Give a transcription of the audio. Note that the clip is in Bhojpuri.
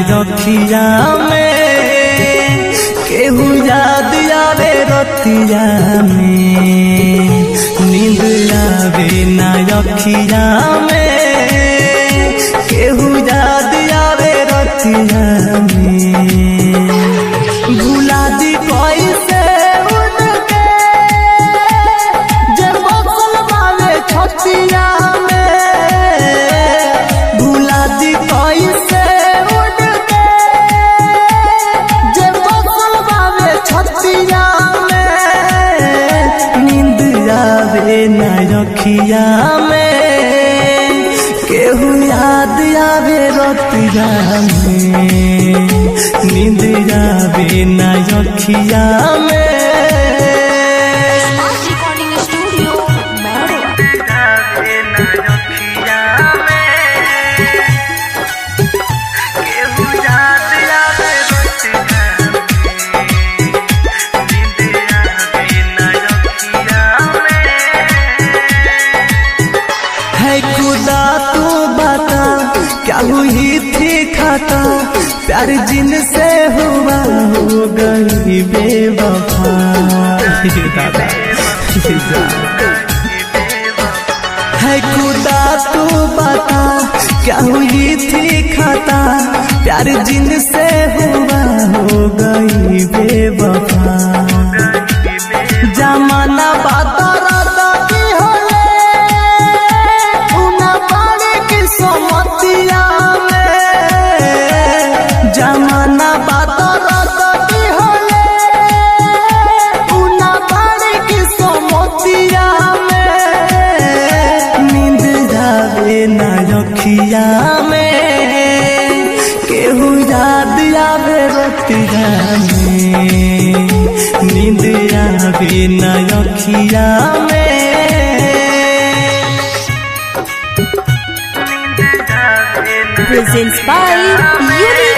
रखिया में केहू याद आवे रतिया में नींद आवे ना रखिया में केहू याद आवे रतिया में भुला दी कैसे उनके जब बसल वाले छतिया रखिया में केहू याद आवे रतिया में नींद आवे ना रखिया में खुदा तू बता क्या हुई थी खता प्यार जिनसे हुआ हो गई बेवफा है खुदा तू बता क्या हुई थी खता प्यार जिनसे हुआ हो गई बेवफा जमाना बाता जमाना बाती होले उना बाड़ी की सोमतिया में नींद आवे ना रखिया में केहू याद आवे रतिया में नींद आवे ना रखिया में presents by Unique